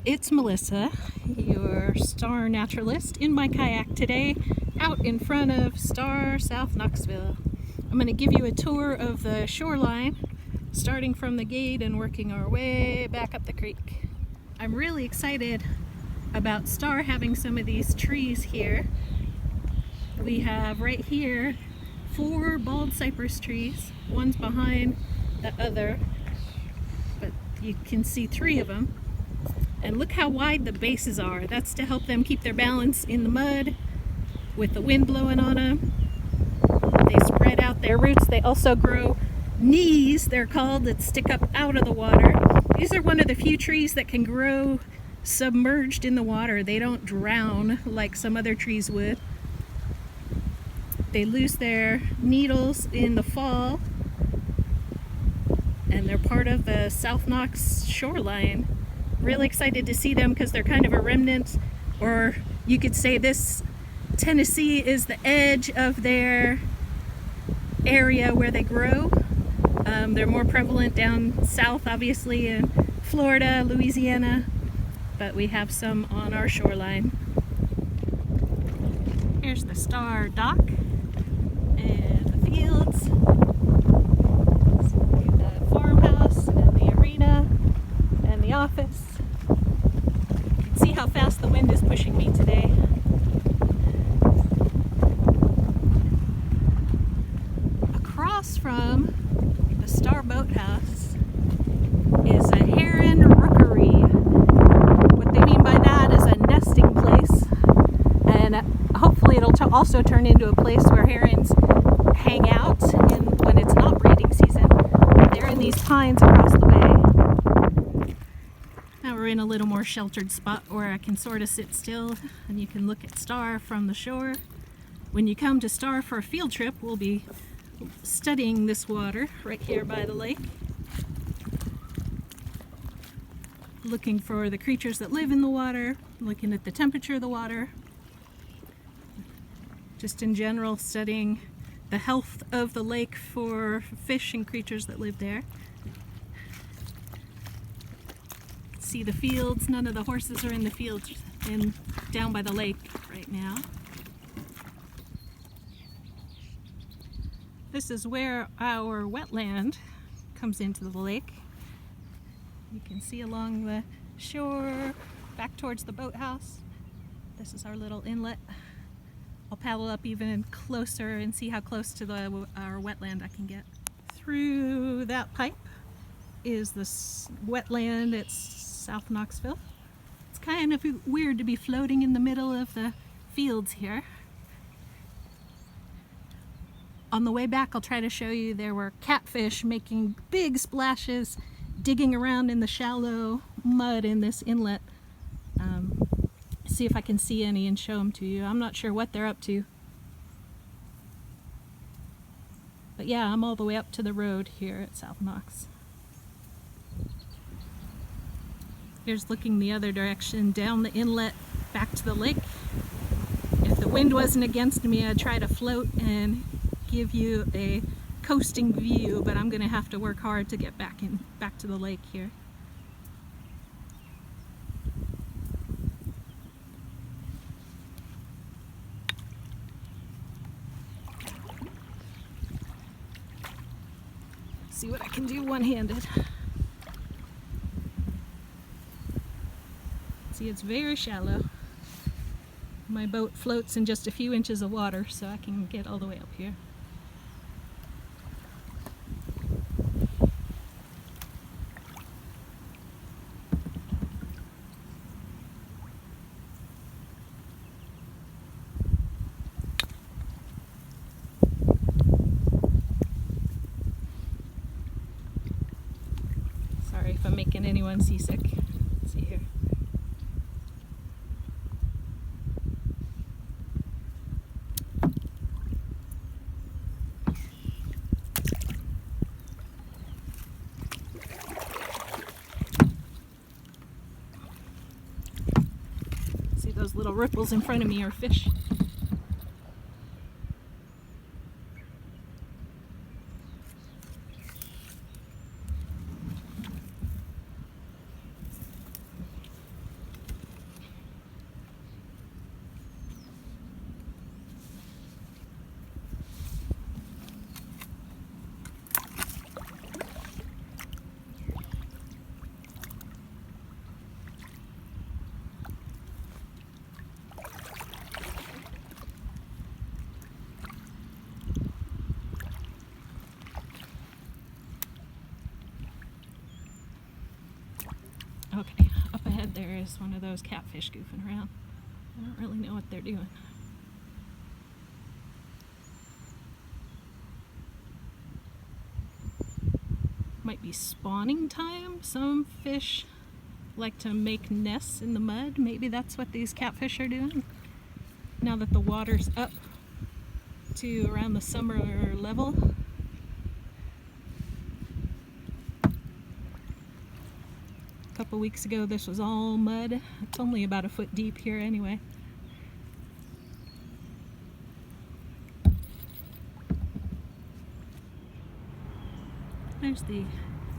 it's Melissa, your star naturalist, in my kayak today out in front of Star South Knoxville. I'm going to give you a tour of the shoreline, starting from the gate and working our way back up the creek. I'm really excited about Star having some of these trees here. We have right here 4 bald cypress trees. One's behind the other, but you can see 3 of them. And look how wide the bases are. That's to help them keep their balance in the mud with the wind blowing on them. They spread out their roots. They also grow knees, they're called, that stick up out of the water. These are one of the few trees that can grow submerged in the water. They don't drown like some other trees would. They lose their needles in the fall, and they're part of the South Knox shoreline. Really excited to see them because they're kind of a remnant, or you could say this Tennessee is the edge of their area where they grow. They're more prevalent down south, obviously, in Florida, Louisiana, but we have some on our shoreline. Here's the Star dock and the fields, the farmhouse and the arena and the office. You can see how fast the wind is pushing me today. Across from the Star boathouse is a heron rookery. What they mean by that is a nesting place, and hopefully it'll also turn into a place where herons hang out when it's not breeding season. They're in these pines across the way. Now we're in a little more sheltered spot where I can sort of sit still and you can look at Star from the shore. When you come to Star for a field trip, we'll be studying this water right here by the lake, looking for the creatures that live in the water, looking at the temperature of the water, just in general studying the health of the lake for fish and creatures that live there. See the fields. None of the horses are in the fields down by the lake right now. This is where our wetland comes into the lake. You can see along the shore back towards the boathouse. This is our little inlet. I'll paddle up even closer and see how close to our wetland I can get. Through that pipe is this wetland at South Knoxville. It's kind of weird to be floating in the middle of the fields here. On the way back, I'll try to show you there were catfish making big splashes, digging around in the shallow mud in this inlet. See if I can see any and show them to you. I'm not sure what they're up to. But yeah, I'm all the way up to the road here at South Knox. Here's looking the other direction, down the inlet, back to the lake. If the wind wasn't against me, I'd try to float and give you a coasting view, but I'm going to have to work hard to get back to the lake here. See what I can do one-handed. See, it's very shallow. My boat floats in just a few inches of water, so I can get all the way up here. Sorry if I'm making anyone seasick. Let's see here. See those little ripples in front of me are fish. Okay, up ahead there is one of those catfish goofing around. I don't really know what they're doing. Might be spawning time. Some fish like to make nests in the mud. Maybe that's what these catfish are doing. Now that the water's up to around the summer level. A couple weeks ago this was all mud. It's only about a foot deep here anyway. There's the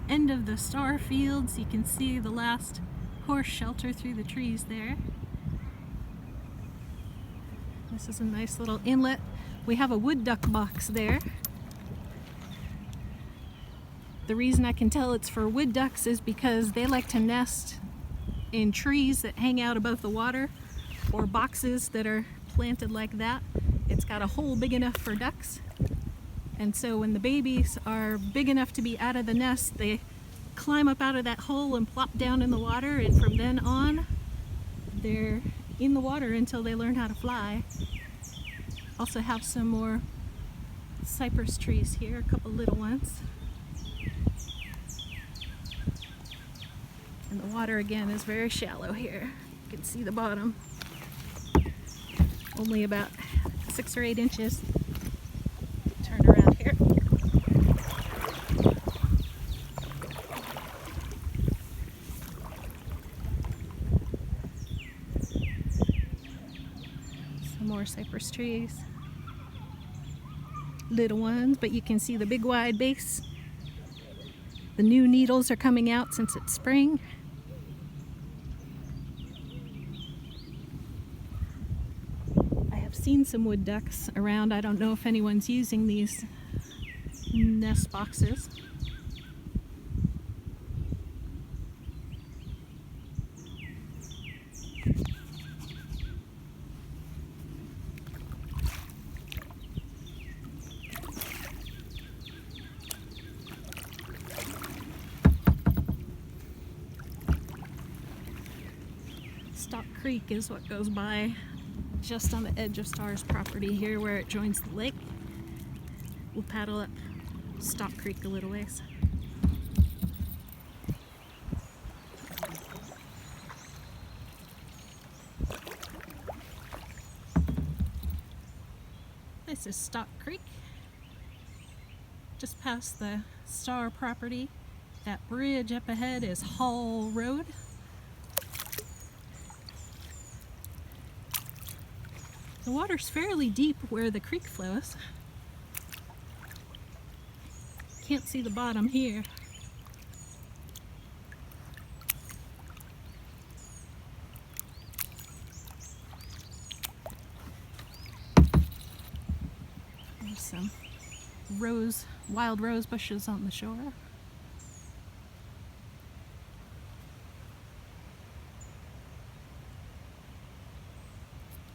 end of the star fields. You can see the last horse shelter through the trees there. This is a nice little inlet. We have a wood duck box there. The reason I can tell it's for wood ducks is because they like to nest in trees that hang out above the water, or boxes that are planted like that. It's got a hole big enough for ducks. And so when the babies are big enough to be out of the nest, they climb up out of that hole and plop down in the water, and from then on, they're in the water until they learn how to fly. Also have some more cypress trees here, a couple little ones. And the water again is very shallow here. You can see the bottom. Only about 6 or 8 inches. Turn around here. Some more cypress trees. Little ones, but you can see the big wide base. The new needles are coming out since it's spring. I have seen some wood ducks around. I don't know if anyone's using these nest boxes. Stock Creek is what goes by just on the edge of Star's property here where it joins the lake. We'll paddle up Stock Creek a little ways. This is Stock Creek, just past the Star property. That bridge up ahead is Hall Road. The water's fairly deep where the creek flows. Can't see the bottom here. There's some wild rose bushes on the shore.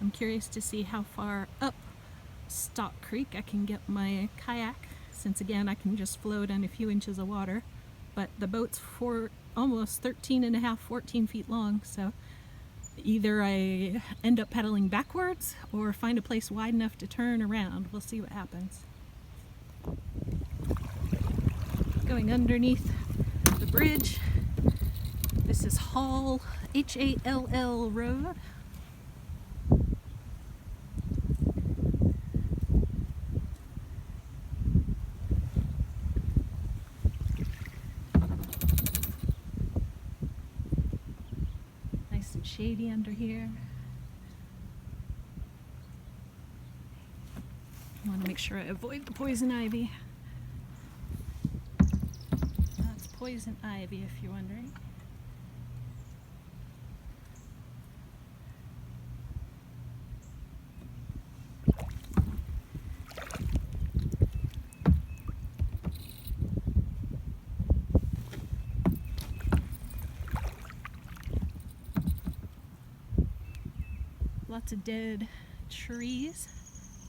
I'm curious to see how far up Stock Creek I can get my kayak, since again I can just float on a few inches of water, but the boat's almost 13.5, 14 feet long, so either I end up paddling backwards or find a place wide enough to turn around. We'll see what happens. Going underneath the bridge, this is Hall, H-A-L-L Road. Shady under here. I want to make sure I avoid the poison ivy. That's poison ivy if you're wondering. Lots of dead trees.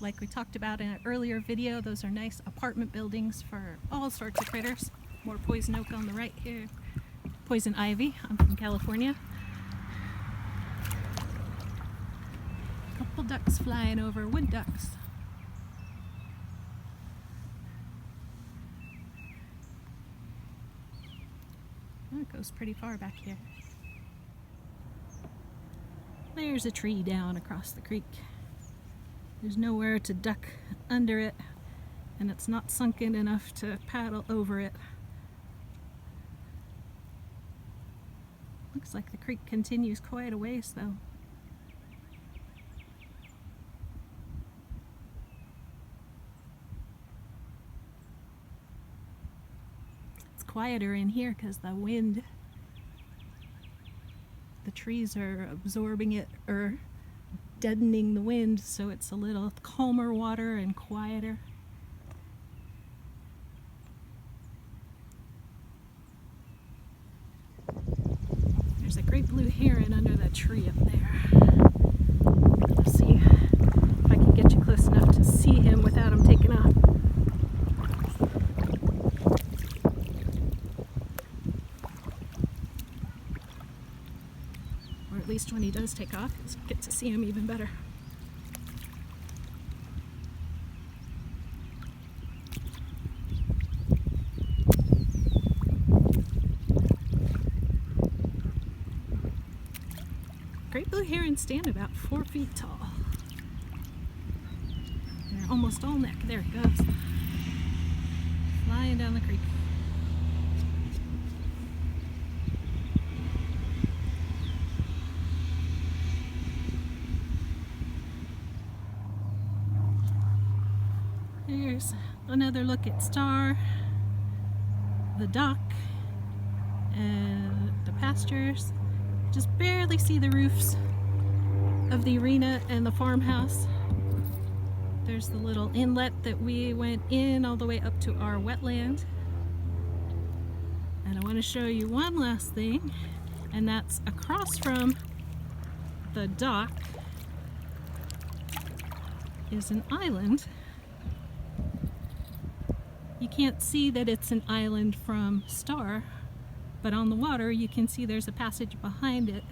Like we talked about in an earlier video, those are nice apartment buildings for all sorts of critters. More poison oak on the right here. poison ivy. I'm from California. Couple ducks flying over, wood ducks. Oh, it goes pretty far back here. There's a tree down across the creek. There's nowhere to duck under it, and it's not sunken enough to paddle over it. Looks like the creek continues quite a ways though. It's quieter in here because the wind, the trees are absorbing it or deadening the wind, so it's a little calmer water and quieter. There's a great blue heron under that tree up there. Let's see if I can get you close enough to see him without him taking off. Or at least when he does take off, you get to see him even better. Great blue herons stand about 4 feet tall. They're almost all neck. There he goes. Flying down the creek. Here's another look at Star, the dock, and the pastures. Just barely see the roofs of the arena and the farmhouse. There's the little inlet that we went in all the way up to our wetland. And I want to show you one last thing, and that's across from the dock is an island. You can't see that it's an island from Star, but on the water you can see there's a passage behind it.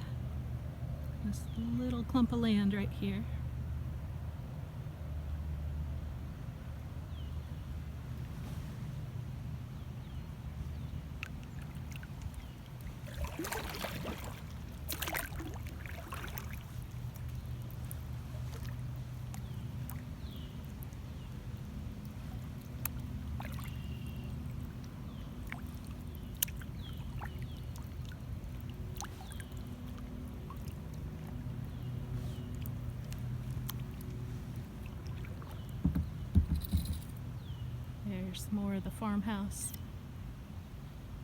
This little clump of land right here. There's more of the farmhouse,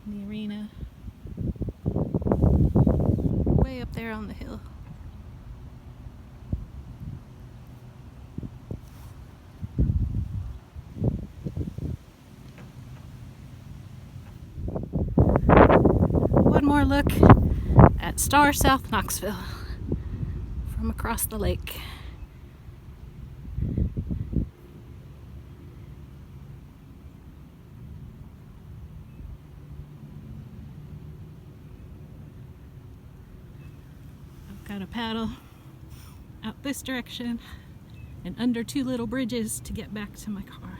the arena, way up there on the hill. One more look at Star, South Knoxville from across the lake. Got to paddle out this direction and under 2 little bridges to get back to my car.